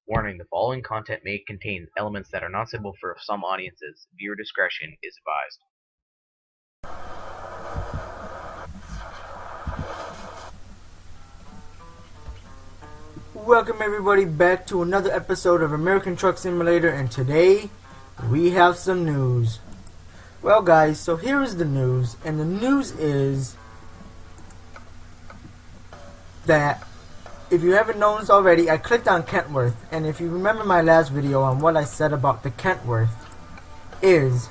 Warning: the following content may contain elements that are not suitable for some audiences. Viewer discretion is advised. Welcome everybody back to another episode of American Truck Simulator, and today we have some news. Well guys, so here is the news, and the news is that if you haven't noticed already, I clicked on Kenthworth, and if you remember my last video on what I said about the Kenthworth is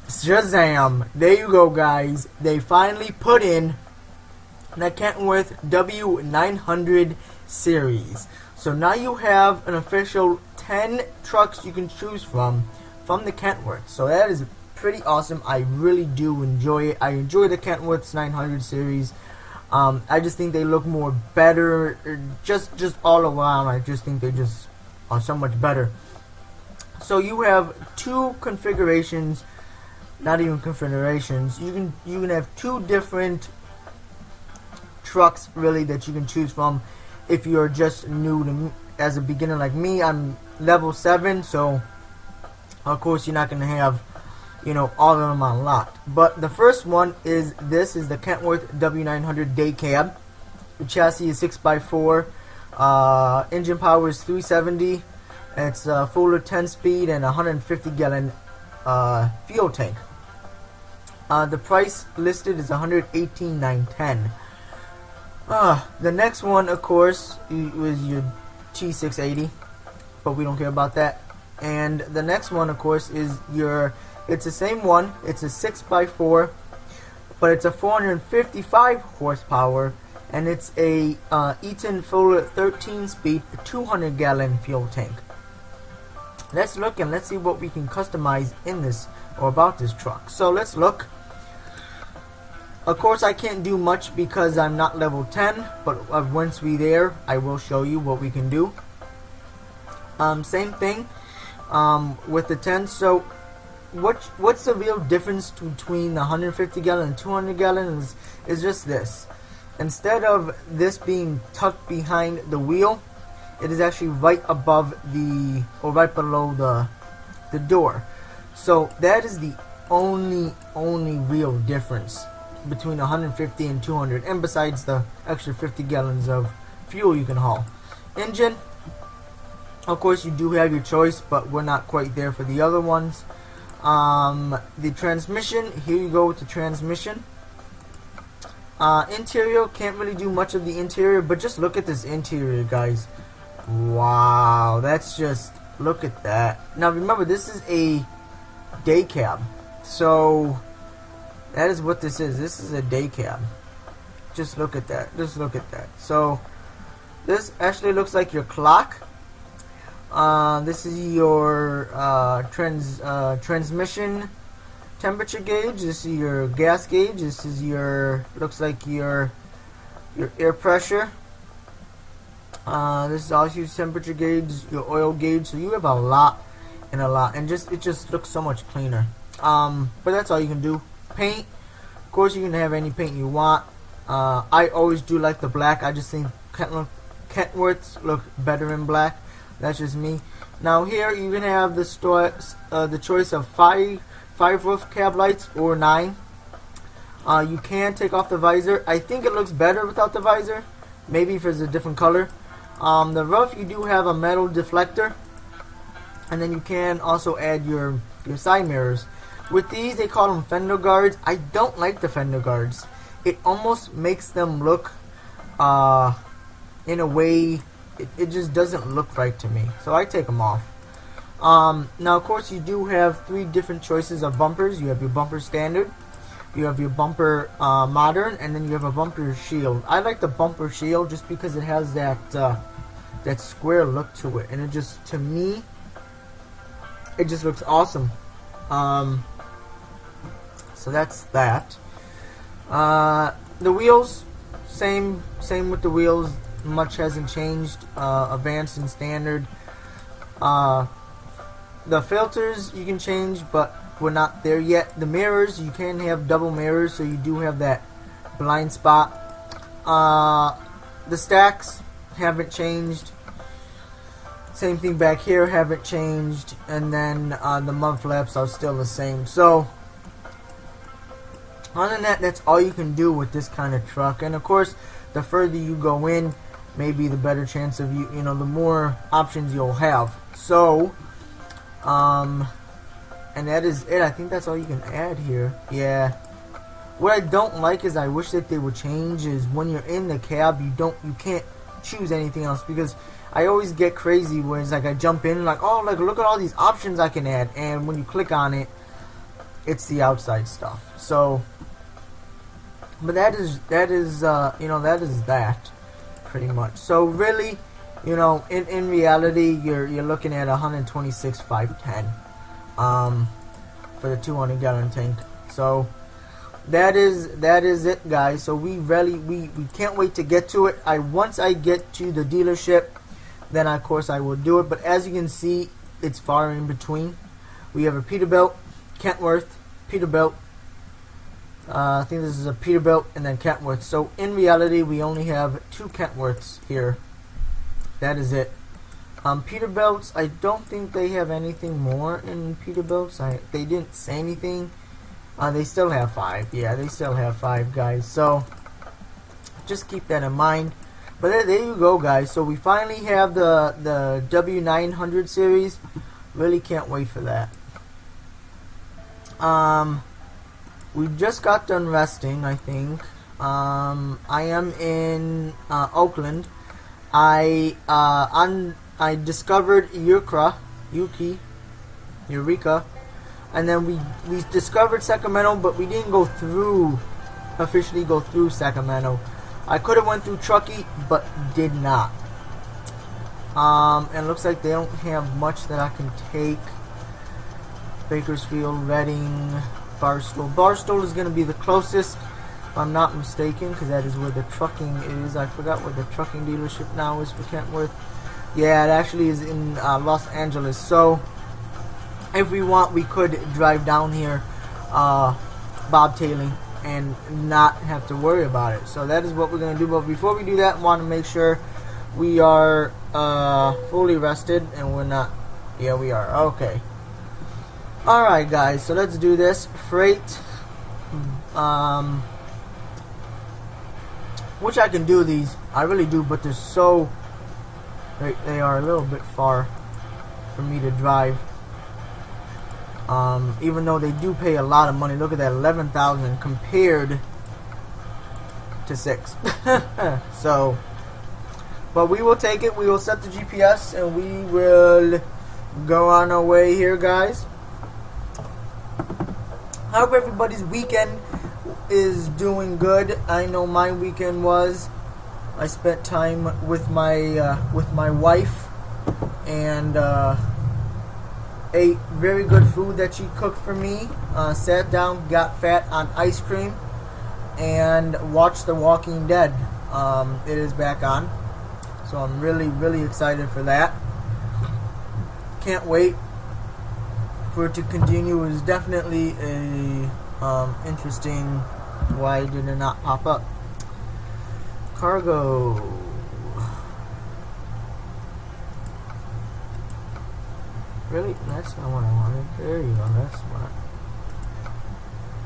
Shazam! There you go guys, they finally put in the Kenthworth W900 series. So now you have an official 10 trucks you can choose from the Kenthworth. So that is pretty awesome. I really do enjoy it. I enjoy the Kenthworth's 900 series. I just think they look more better, just all around. I just think they just are so much better. So you have two configurations, not even configurations. You can have two different trucks really that you can choose from if you're just new to as a beginner like me. I'm level 7, so of course you're not going to have, you know, all of them unlocked. But the first one is the Kenthworth W900 day cab. The chassis is 6x4. Engine power is 370. It's full of 10 speed and 150 gallon fuel tank. The price listed is $118,910. The next one, of course, was your T680, but we don't care about that. And the next one, of course, is it's the same one. It's a 6x4, but it's a 455 horsepower, and it's a Eaton full 13-speed, 200 gallon fuel tank. Let's look and let's see what we can customize in this or about this truck. So let's look. Of course, I can't do much because I'm not level 10, but once we're there, I will show you what we can do. Same thing with the 10. So, what's the real difference between the 150 gallon and 200 gallon is just this. Instead of this being tucked behind the wheel, it is actually right above right below the door. So that is the only real difference between 150 and 200, and besides the extra 50 gallons of fuel you can haul. Engine, of course, you do have your choice, but we're not quite there for the other ones. The transmission, here you go with the transmission. Interior, can't really do much of the interior, but just look at this interior, guys. Wow, that's just, look at that. Now remember, this is a day cab, so that is what this is. This is a day cab. Just look at that. Just look at that. So this actually looks like your clock. This is your transmission temperature gauge. This is your gas gauge. This is your, looks like your air pressure. This is also your temperature gauge, your oil gauge. So you have a lot, and it just looks so much cleaner. But that's all you can do. Paint, of course, you can have any paint you want. I always do like the black. I just think Kenthworths look better in black. That's just me. Now here you can have the choice of five roof cab lights or 9. You can take off the visor. I think it looks better without the visor. Maybe if it's a different color. The roof, you do have a metal deflector, and then you can also add your side mirrors. With these, they call them fender guards. I don't like the fender guards. It almost makes them look, in a way, it just doesn't look right to me. So I take them off. Now, of course, you do have 3 different choices of bumpers. You have your bumper standard, you have your bumper modern, and then you have a bumper shield. I like the bumper shield just because it has that square look to it, and it just, to me, it just looks awesome. So that's that. The wheels, same with the wheels. Much hasn't changed. Advanced and standard. The filters you can change, but we're not there yet. The mirrors, you can have double mirrors, so you do have that blind spot. The stacks haven't changed. Same thing back here, haven't changed, and then the mud flaps are still the same. So other than that, that's all you can do with this kind of truck. And of course, the further you go in, maybe the better chance of you know, the more options you'll have. So and that is it. I think that's all you can add here. Yeah. What I don't like is I wish that they would change is when you're in the cab, you can't choose anything else, because I always get crazy where it's like I jump in like, oh, like look at all these options I can add, and when you click on it, it's the outside stuff. So, but that is you know, that is that pretty much. So really, you know, in reality, you're looking at 126,510 for the 200-gallon tank. So that is it, guys. So we can't wait to get to it. Once I get to the dealership, then of course I will do it. But as you can see, it's far in between. We have a Peterbilt, Kenthworth, Peterbilt. I think this is a Peterbilt and then Kenthworth. So in reality, we only have 2 Kenthworths here. That is it. Peterbilts, I don't think they have anything more in Peterbilts. They didn't say anything. They still have 5. Yeah, they still have 5, guys. So just keep that in mind. But there you go, guys. So we finally have the W900 series. Really can't wait for that. We just got done resting, I think. I am in Oakland. I discovered Eureka, and then we discovered Sacramento, but we didn't officially go through Sacramento. I could have went through Truckee, but did not. And it looks like they don't have much that I can take. Bakersfield, Reading, Barstow. Barstow is going to be the closest, if I'm not mistaken, because that is where the trucking is. I forgot where the trucking dealership now is for Kenthworth. Yeah, it actually is in Los Angeles. So if we want, we could drive down here bobtailing and not have to worry about it. So that is what we're going to do. But before we do that, I want to make sure we are fully rested, and we're not. Yeah, we are. Okay. Alright, guys, so let's do this. Freight. Which I can do these. I really do, but they're so... They are a little bit far for me to drive. Even though they do pay a lot of money. Look at that, $11,000 compared to 6. So, but we will take it. We will set the GPS and we will go on our way here, guys. I hope everybody's weekend is doing good. I know my weekend was. I spent time with my wife and ate very good food that she cooked for me. Sat down, got fat on ice cream, and watched The Walking Dead. It is back on, so I'm really excited for that. Can't wait for it to continue. It was definitely a interesting. Why did it not pop up? Cargo. Really? That's not what I wanted. There you go.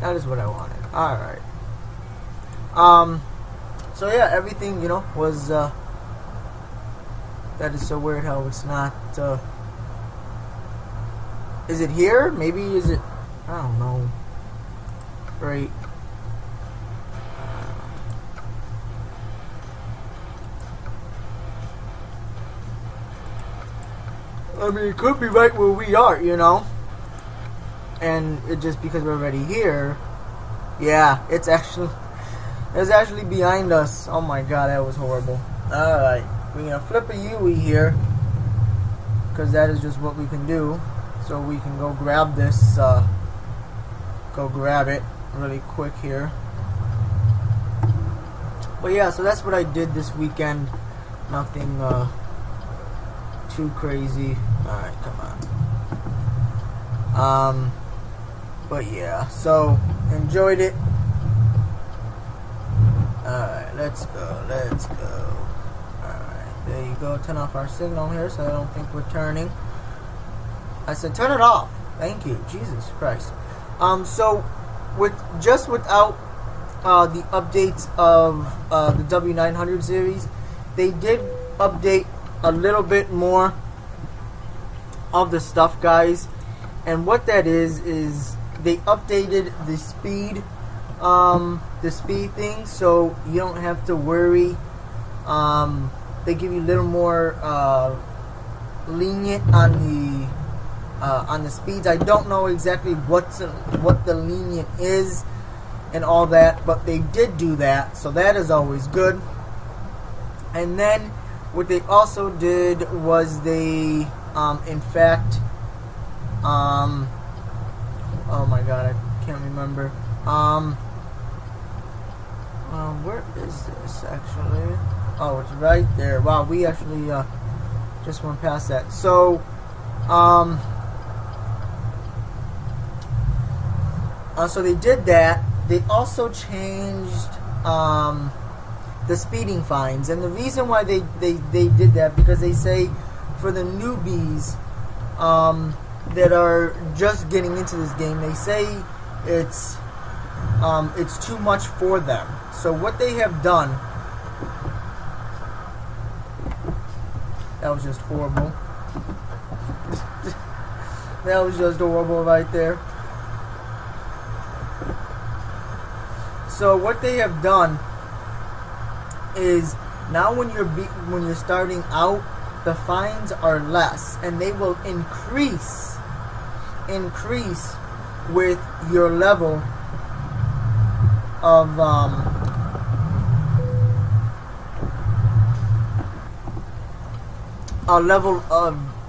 That is what I wanted. Alright. So yeah, everything, you know, was that is so weird how it's not is it here? Maybe is it, I don't know. Right. I mean, it could be right where we are, you know. And it just because we're already here. Yeah, it's actually behind us. Oh my god, that was horrible. Alright, we're gonna flip a U here, because that is just what we can do. So we can go grab this, go grab it really quick here. But yeah, so that's what I did this weekend. Nothing too crazy. Alright, come on. But yeah, so enjoyed it. Alright, let's go. Alright. There you go. Turn off our signal here so I don't think we're turning. I said turn it off. Thank you. Jesus Christ. So without the updates of the W900 series, they did update a little bit more of the stuff, guys. And what that is they updated the speed thing, so you don't have to worry. They give you a little more lenient on the speeds. I don't know exactly what the lenient is and all that, but they did do that, so that is always good. And then what they also did was they in fact oh my god, I can't remember. Where is this actually? Oh, it's right there. Wow, we actually just went past that. So so they did that. They also changed the speeding fines, and the reason why they did that, because they say for the newbies that are just getting into this game, they say it's too much for them. So what they have done, that was just horrible. That was just horrible right there. So what they have done is now when you're starting out, the fines are less, and they will increase with your level of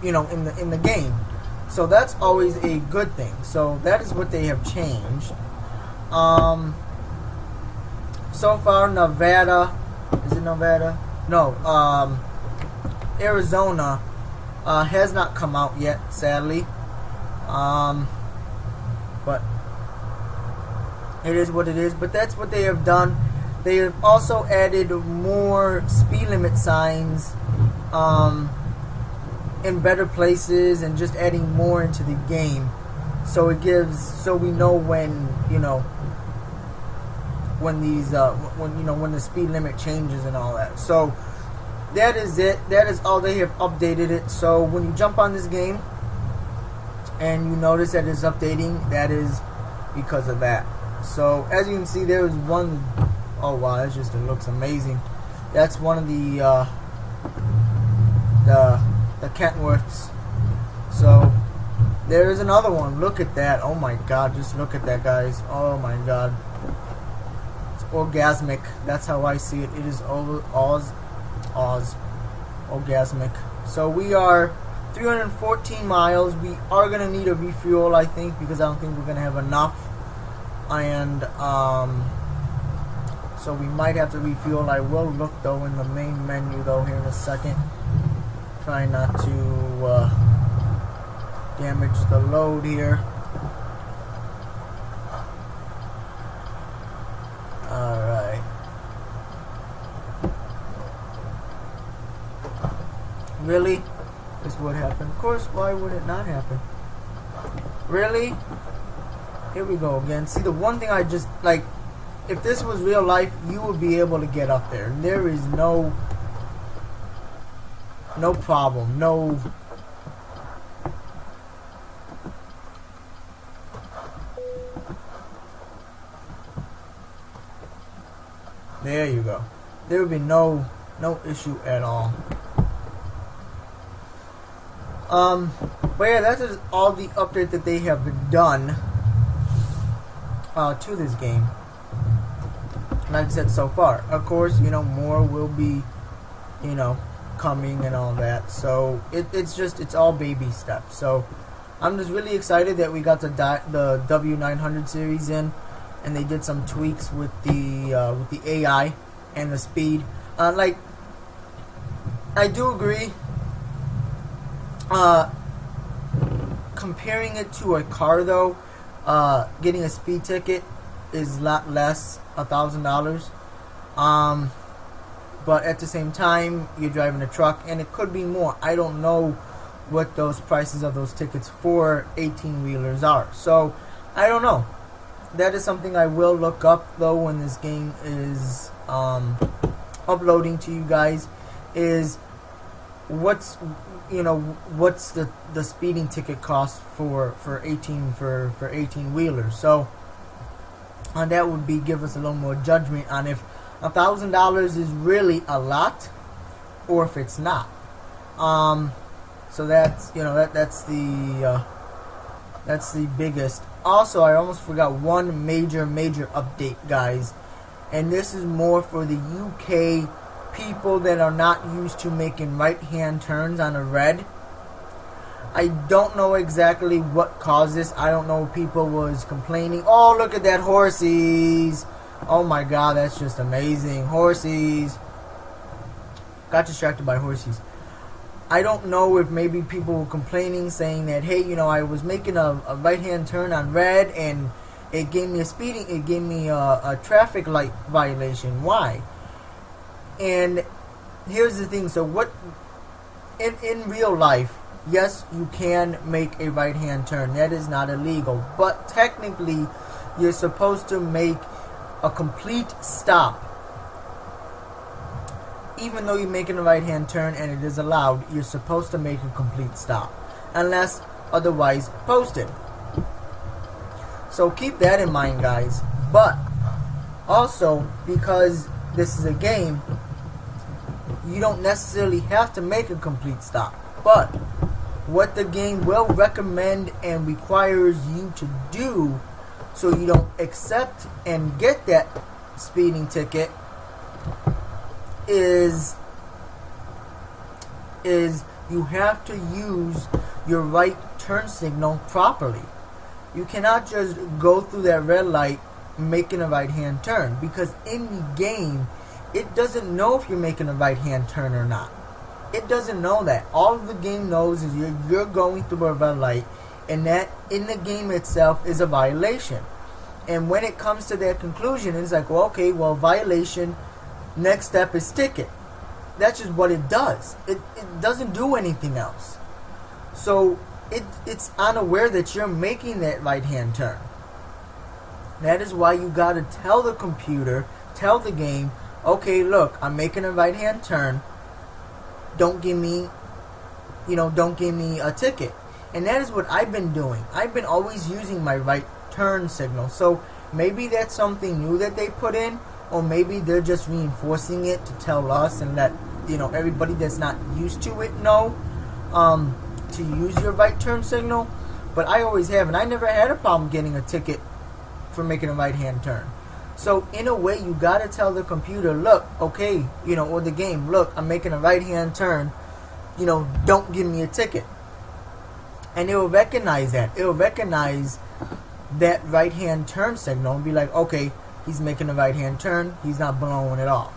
in the game. So that's always a good thing. So that is what they have changed. So far, Nevada, is it Nevada? No, Arizona has not come out yet, sadly. But it is what it is. But that's what they have done. They have also added more speed limit signs in better places, and just adding more into the game. So it gives, so we know when when the speed limit changes and all that. So that is it. That is all. They have updated it. So when you jump on this game and you notice that it's updating, that is because of that. So as you can see, there is one. Oh wow, it looks amazing. That's one of the Kenthworths. So there is another one. Look at that. Oh my god, just look at that, guys. Oh my god. It's orgasmic. That's how I see it. It is orgasmic. So we are 314 miles. We are going to need a refuel, I think, because I don't think we're going to have enough. And so we might have to refuel. I will look though in the main menu though here in a second. Try not to damage the load here. Alright. Really? This would happen. Of course, why would it not happen? Really? Here we go again. See, the one thing I just, like, if this was real life, you would be able to get up there. There is no problem. No. There you go. There would be no issue at all. But yeah, that is all the update that they have done to this game. Like I said, so far. Of course, more will be, coming and all that. So it's all baby steps. So I'm just really excited that we got the W900 series in, and they did some tweaks with the AI and the speed. Like, I do agree. Comparing it to a car though, getting a speed ticket is a lot less, $1,000. but at the same time, you're driving a truck, and it could be more. I don't know what those prices of those tickets for 18-wheelers are. So, I don't know. That is something I will look up, though, when this game is uploading to you guys, is what's the speeding ticket cost for 18-wheelers. So, and that would be give us a little more judgment on if $1,000 is really a lot or if it's not. So that's that's the biggest. Also, I almost forgot one major update, guys, and this is more for the UK people that are not used to making right-hand turns on a red. I don't know exactly what caused this. I don't know if people was complaining. Oh, look at that horsies. Oh my god, that's just amazing. Horsies. Got distracted by horsies. I don't know if maybe people were complaining, saying that, hey, I was making a right-hand turn on red and it gave me a traffic light violation. Why? And here's the thing. So what, in real life, yes, you can make a right-hand turn. That is not illegal. But technically, you're supposed to make a complete stop. Even though you're making a right-hand turn and it is allowed, you're supposed to make a complete stop. Unless otherwise posted. So keep that in mind, guys. But also, because this is a game, you don't necessarily have to make a complete stop. But what the game will recommend and requires you to do so you don't accept and get that speeding ticket is you have to use your right turn signal properly. You cannot just go through that red light making a right-hand turn, because in the game it doesn't know if you're making a right-hand turn or not. It doesn't know that. All the game knows is you're going through a red light, and that in the game itself is a violation. And when it comes to that conclusion, it's like, well, okay, well, violation, next step is ticket. That's just what it does. It doesn't do anything else. So it's unaware that you're making that right-hand turn. That is why you gotta tell the computer, tell the game, okay, look, I'm making a right-hand turn. Don't give me a ticket. And that is what I've been doing. I've been always using my right turn signal. So maybe that's something new that they put in, or maybe they're just reinforcing it to tell us and let everybody that's not used to it know to use your right turn signal. But I always have, and I never had a problem getting a ticket for making a right hand turn. So in a way, you gotta tell the computer, look, okay, or the game, look, I'm making a right hand turn, don't give me a ticket. And it will recognize that. It will recognize that right hand turn signal and be like, okay, he's making a right hand turn, he's not blowing it off.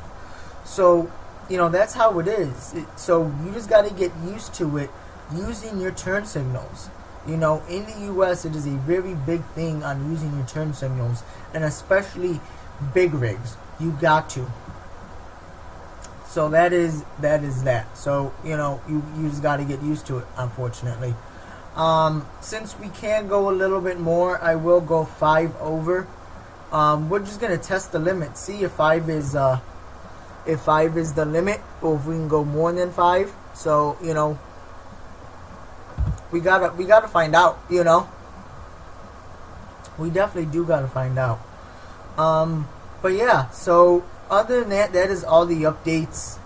So that's how it is. So you just got to get used to it, using your turn signals. In the US, it is a very big thing on using your turn signals, and especially big rigs. You got to. So that is that. So you just got to get used to it, unfortunately. Since we can go a little bit more, I will go 5 over. We're just gonna test the limit, see if 5 is the limit, or if we can go more than 5. So we gotta find out. We definitely do gotta find out. But yeah. So other than that, that is all the updates.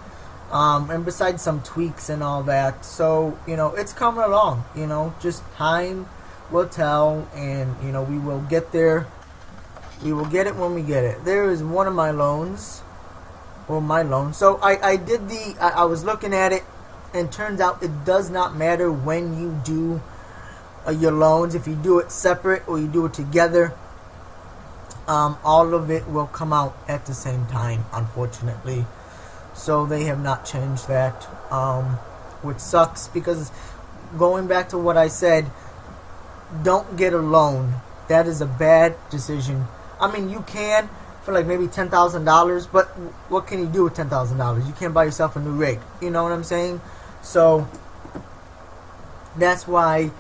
And besides some tweaks and all that. So it's coming along. Just time will tell, and we will get there. We will get it when we get it. There is one of my loans. Well, my loan. So I was looking at it, and turns out it does not matter when you do your loans. If you do it separate or you do it together, all of it will come out at the same time, unfortunately. So they have not changed that, which sucks, because going back to what I said, don't get a loan. That is a bad decision. I mean, you can, for like maybe $10,000. But what can you do with $10,000? You can't buy yourself a new rig. You know what I'm saying? So that's why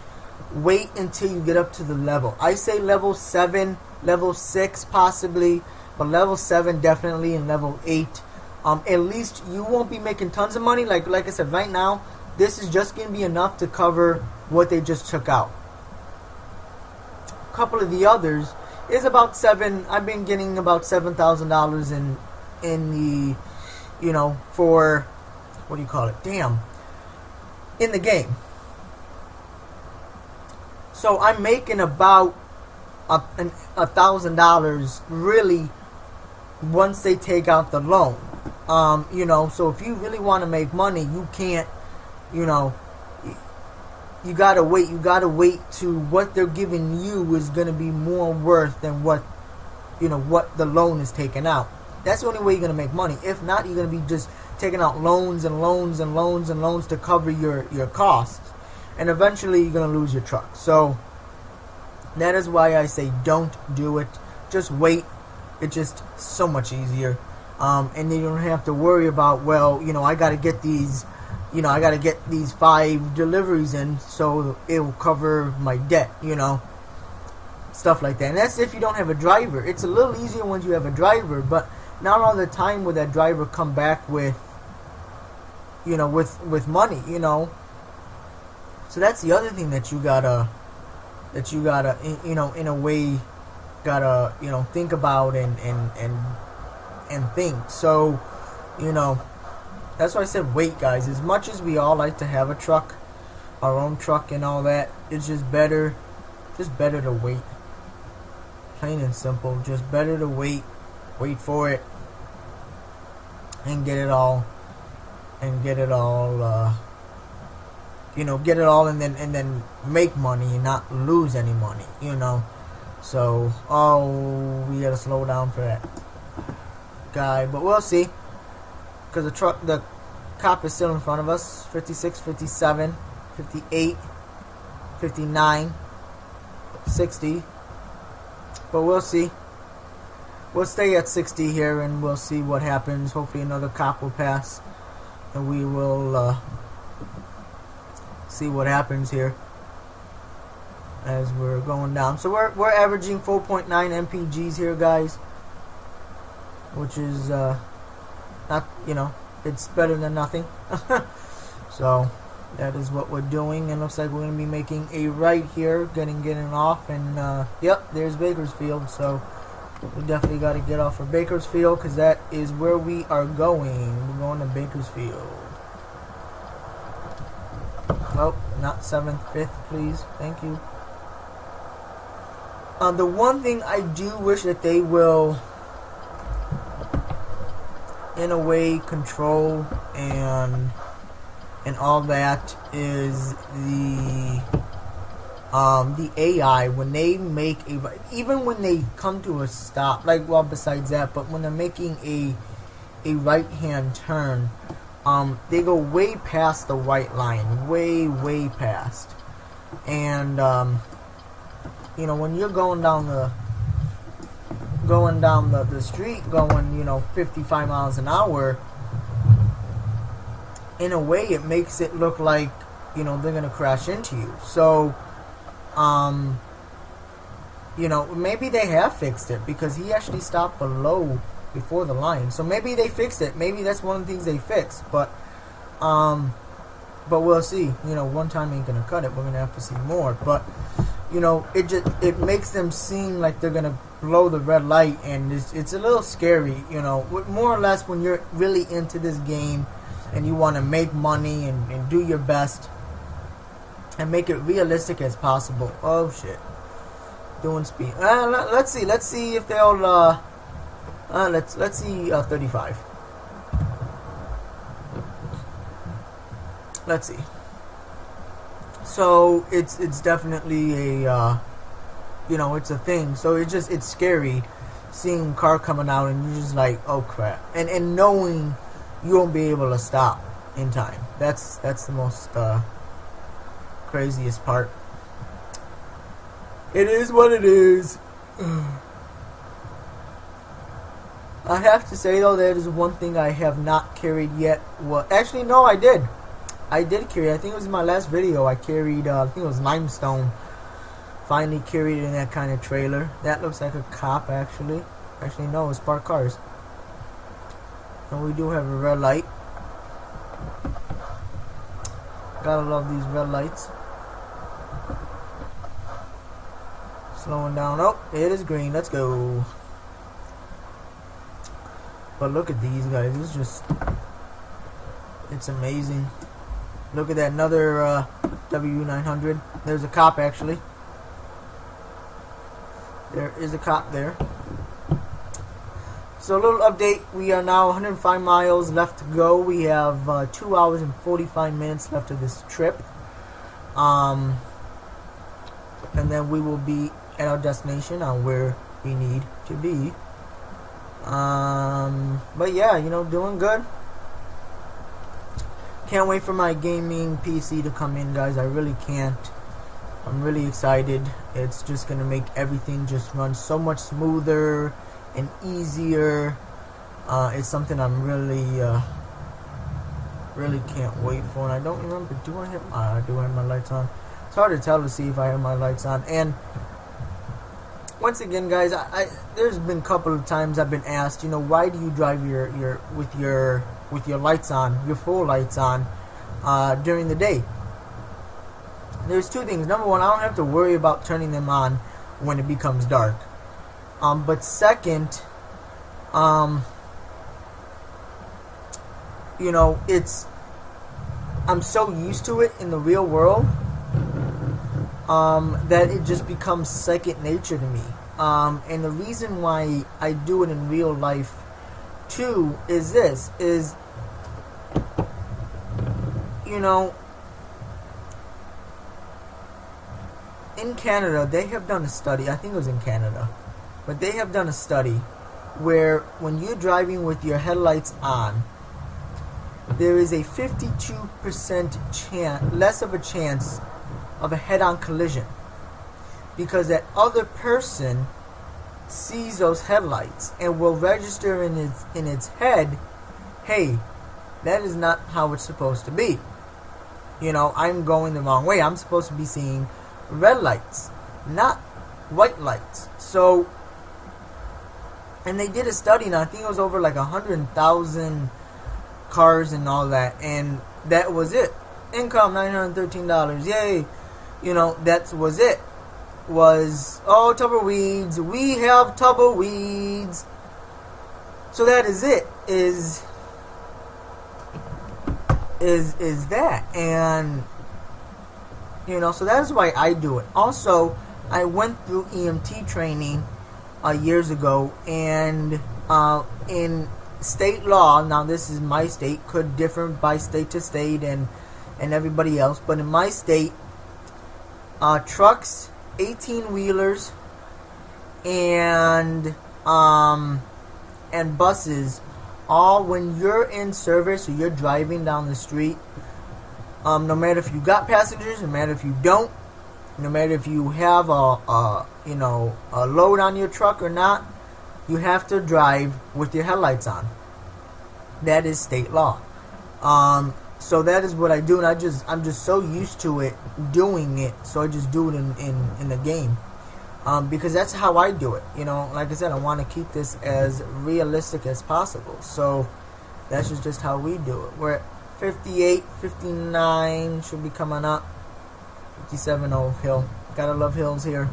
wait until you get up to the level. I say level 7, level 6 possibly, but level 7 definitely, and level 8. At least you won't be making tons of money. Like I said, right now, this is just going to be enough to cover what they just took out. A couple of the others is about 7. I've been getting about $7,000 in the, you know, for, what do you call it? Damn. In the game. So I'm making about $1,000 really once they take out the loan. You know, so if you really want to make money, you can't, you know, you gotta wait. You gotta wait to what they're giving you is gonna be more worth than what, you know, what the loan is taking out. That's the only way you're gonna make money. If not, you're gonna be just taking out loans and loans and loans and loans to cover your costs, and eventually you're gonna lose your truck. So that is why I say don't do it. Just wait. It's just so much easier. And then you don't have to worry about, well, you know, I got to get these, you know, I got to get these 5 deliveries in so it will cover my debt, you know, stuff like that. And that's if you don't have a driver. It's a little easier when you have a driver, but not all the time will that driver come back with, you know, with money, you know. So that's the other thing that you gotta, you know, in a way, gotta, you know, think about and think. So, you know, that's why I said wait, guys. As much as we all like to have a truck, our own truck and all that, it's just better to wait. Plain and simple. Just better to wait for it, and get it all, you know, get it all, and then make money and not lose any money, you know. So, we gotta slow down for that guy, but we'll see, because the cop is still in front of us. 56, 57, 58, 59, 60, but we'll see. We'll stay at 60 here, and we'll see what happens. Hopefully another cop will pass, and we will see what happens here as we're going down. So we're averaging 4.9 MPGs here, guys, which is not, you know, it's better than nothing. So that is what we're doing, and looks like we're going to be making a right here, getting off, and yep, there's Bakersfield. So we definitely got to get off for Bakersfield, because that is where we are going. We're going to Bakersfield. Oh, not 7th, 5th, please. Thank you. The one thing I do wish that they will, in a way, control and all that, is the AI. When they make even when they come to a stop, like, well, besides that, but when they're making a right hand turn, they go way past the white line, way past, and you know, when you're going down the street, going, you know, 55 miles an hour, in a way it makes it look like, you know, they're gonna crash into you. So you know, maybe they have fixed it, because he actually stopped before the line. So maybe they fixed it. Maybe that's one of the things they fixed. But we'll see. You know, one time ain't gonna cut it. We're gonna have to see more. But you know, it makes them seem like they're gonna blow the red light, and it's a little scary. You know, more or less, when you're really into this game and you want to make money and do your best and make it realistic as possible. Oh shit, doing speed. Let's see if they'll let's see 35. Let's see. So it's definitely a you know, it's a thing. So it's scary seeing a car coming out and you're just like, oh crap, and knowing you won't be able to stop in time. That's the most craziest part. It is what it is. I have to say though, that is one thing I have not carried yet. Well, actually, no, I did. I did carry. I think it was in my last video. I carried. I think it was limestone. Finally carried in that kind of trailer. That looks like a cop, actually. Actually, no, it's parked cars. And we do have a red light. Gotta love these red lights. Slowing down. Oh, it is green. Let's go. But look at these guys. It's just, it's amazing. Look at that, another W900. There's a cop, actually. There is a cop there. So a little update. We are now 105 miles left to go. We have 2 hours and 45 minutes left of this trip. And then we will be at our destination on where we need to be. But yeah, you know, doing good. Can't wait for my gaming PC to come in, guys. I really can't. I'm really excited. It's just gonna make everything just run so much smoother and easier. It's something I'm really can't wait for. And I don't remember. Do I have my lights on? It's hard to tell to see if I have my lights on. And once again, guys, there's been a couple of times I've been asked, you know, why do you drive with your lights on, your full lights on, during the day? There's two things. Number one, I don't have to worry about turning them on when it becomes dark. But second, you know, I'm so used to it in the real world that it just becomes second nature to me. And the reason why I do it in real life too is this, you know, in Canada they have done a study, I think it was in Canada, but they have done a study where when you're driving with your headlights on, there is a 52% less of a chance of a head-on collision, because that other person sees those headlights and will register in its head, hey, that is not how it's supposed to be. You know, I'm going the wrong way. I'm supposed to be seeing red lights, not white lights. So, and they did a study, and I think it was over like 100,000 cars and all that, and that was it. Income $913, yay. You know, that was it. Was, oh, tumbleweeds, we have tumbleweeds. So that is it. Is that. And, you know, so that is why I do it. Also, I went through EMT training years ago, and in state law, now this is my state, could differ by state to state and everybody else, but in my state, trucks, 18-wheelers, and buses, all, when you're in service or you're driving down the street, no matter if you got passengers, no matter if you don't, no matter if you have a load on your truck or not, you have to drive with your headlights on. That is state law. So that is what I do, and I'm just so used to it, doing it, so I just do it in the game. Because that's how I do it. You know, like I said, I want to keep this as realistic as possible. So that's just how we do it. We're at 58, 59, should be coming up. 57, oh, hill. Gotta love hills here.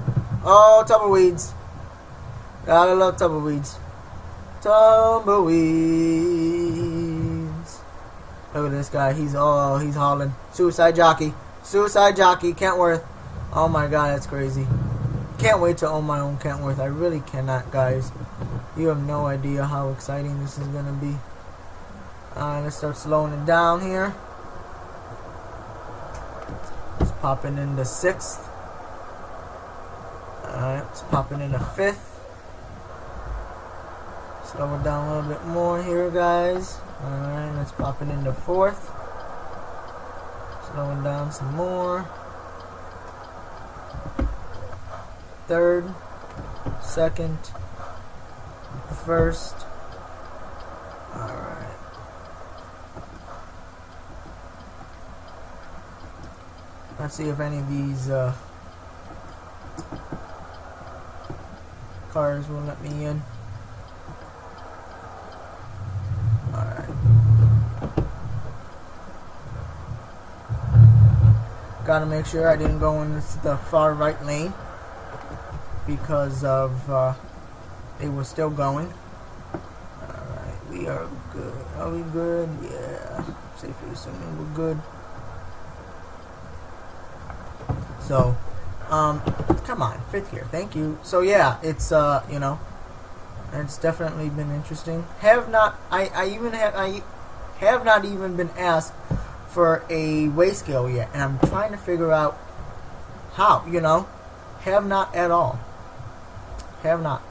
Oh, tumbleweeds. Gotta love tumbleweeds. Tumbleweeds. Look at this guy. He's hauling. Suicide jockey. Suicide jockey. Kenthworth. Oh my god, that's crazy. Can't wait to own my own Kenthworth. I really cannot, guys. You have no idea how exciting this is gonna be. Let's start slowing it down here. It's popping into 6th. Alright, it's popping into 5th. Slow it down a little bit more here, guys. Alright, let's pop it into 4th. Slowing down some more. 3rd, 2nd, 1st, Let's see if any of these cars will let me in. Alright. Gotta make sure I didn't go in the far right lane because of they were still going. Alright, we are good. Are we good? Yeah. Safely assuming we're good. So, come on, 5th gear, thank you. So yeah, it's you know, it's definitely been interesting. I have not even been asked for a weigh scale yet, and I'm trying to figure out how. You know, have not at all. Have not.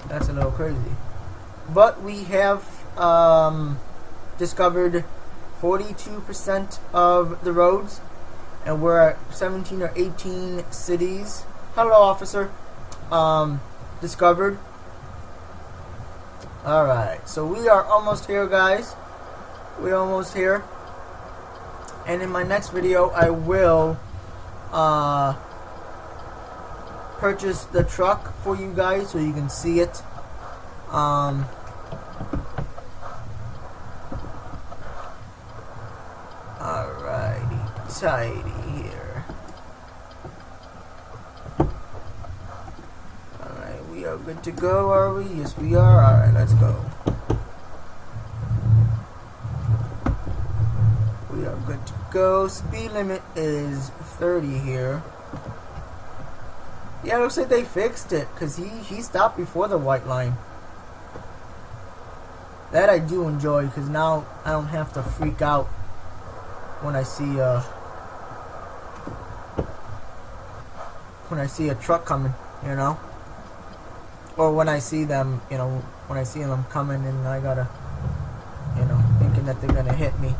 That's a little crazy, but we have discovered 42% of the roads. And we're at 17 or 18 cities. Hello, officer. Discovered. Alright, so we are almost here, guys. We're almost here. And in my next video, I will purchase the truck for you guys so you can see it. Alrighty, tidy here. Alright, we are good to go, are we? Yes, we are. Alright, let's go. We are good to go. Speed limit is 30 here. Yeah, it looks like they fixed it because he stopped before the white line. That I do enjoy because now I don't have to freak out when I see a truck coming, you know, or when I see them, you know, when I see them coming and I gotta, you know, thinking that they're gonna hit me.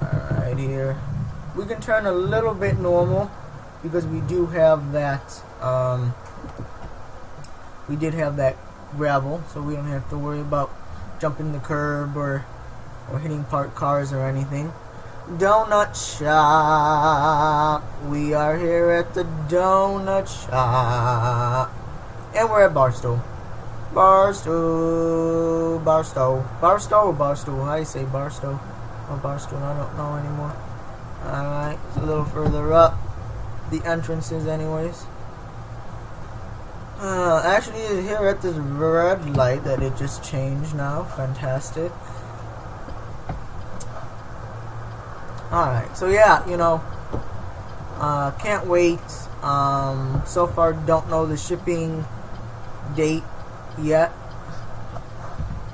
Alright, here we can turn a little bit normal because we do have that we did have that gravel, so we don't have to worry about jumping the curb or hitting parked cars or anything. Donut shop. We are here at the donut shop. And we're at Barstow. Barstow. Barstow. Barstow or Barstow? I say Barstow. Or Barstow, I don't know anymore. Alright, it's a little further up. The entrances anyways. Actually here at this red light that it just changed now. Fantastic. Alright, so yeah, you know, can't wait. So far don't know the shipping date yet,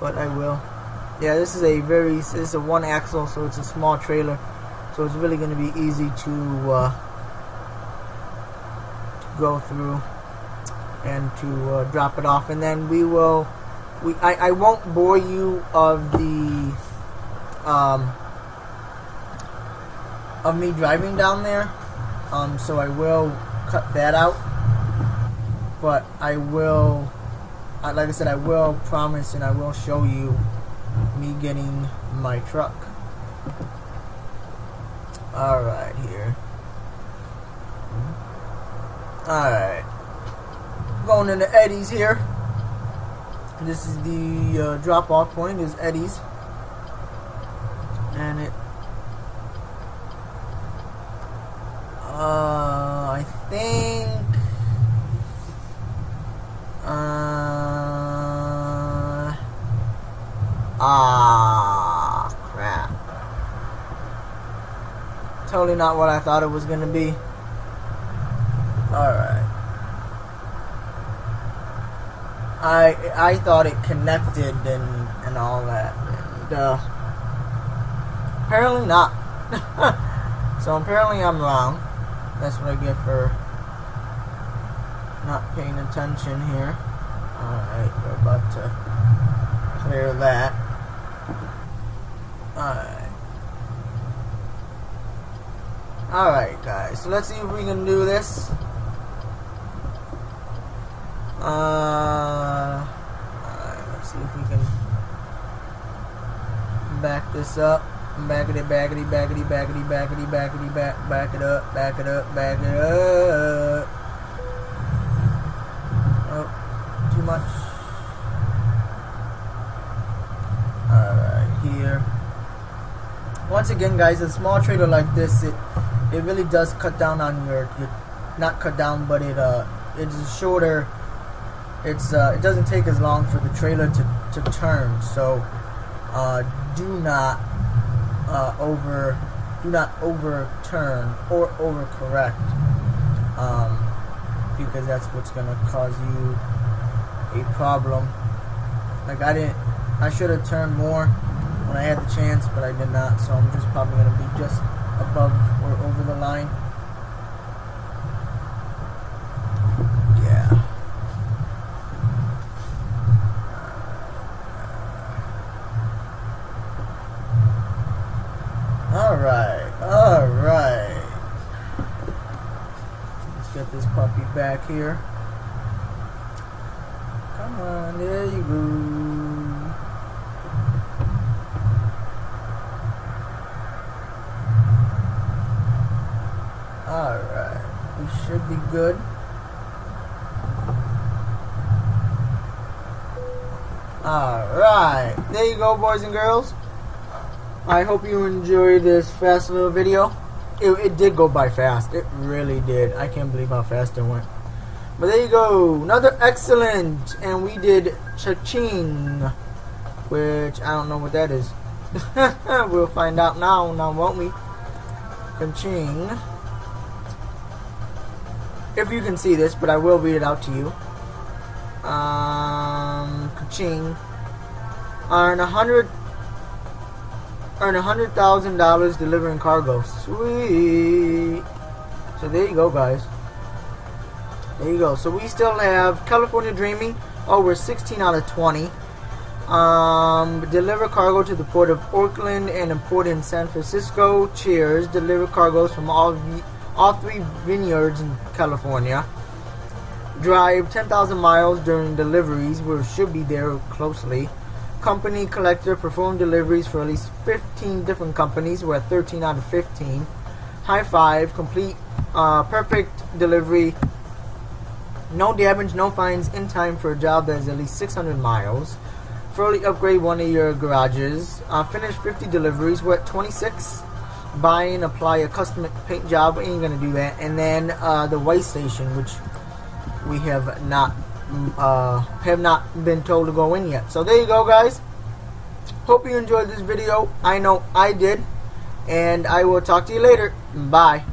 but I will. Yeah, this is a one axle, so it's a small trailer, so it's really going to be easy to go through and to drop it off, and then I won't bore you of the of me driving down there, so I will cut that out, but I will, like I said, I will promise and I will show you me getting my truck. Alright, here. Alright. Going into Eddie's here. This is the drop off point, is Eddie's. And it I think crap. Totally not what I thought it was gonna be. Alright. I thought it connected and all that. And apparently not. So apparently I'm wrong. That's what I get for not paying attention here. Alright, we're about to clear that. Alright. Alright, guys. So let's see if we can do this. Alright, let's see if we can back this up. Back it, backity, backity, backity, backity, backity, back it up, back it up, back it up. Oh, too much. Alright, here. Once again, guys, a small trailer like this, it really does cut down on your not cut down, but it's shorter. It doesn't take as long for the trailer to turn. So do not overturn or overcorrect, because that's what's gonna cause you a problem. Like I should have turned more when I had the chance, but I did not. So I'm just probably gonna be just above or over the line. Yeah. Alright. Let's get this puppy back here. Come on, there you go. Alright, we should be good. Alright, there you go, boys and girls. I hope you enjoyed this fast little video. It did go by fast. It really did. I can't believe how fast it went. But there you go. Another excellent. And we did cha-ching, which I don't know what that is. We'll find out now, won't we? Cha-ching. If you can see this, but I will read it out to you. Cha-ching. Earn $100,000 delivering cargo. Sweet. So there you go, guys. There you go. So we still have California Dreaming. Oh, we're 16 out of 20. Deliver cargo to the port of Oakland and a port in San Francisco. Cheers. Deliver cargoes from all three vineyards in California. Drive 10,000 miles during deliveries. We should be there closely. Company collector, perform deliveries for at least 15 different companies. We're at 13 out of 15. High five, complete, perfect delivery. No damage, no fines, in time for a job that is at least 600 miles. Fully upgrade one of your garages. Finish 50 deliveries. We're at 26. Buy and apply a custom paint job. We ain't gonna do that. And then the white station, which we have not been told to go in yet. So there you go, guys. Hope you enjoyed this video. I know I did. And I will talk to you later. Bye.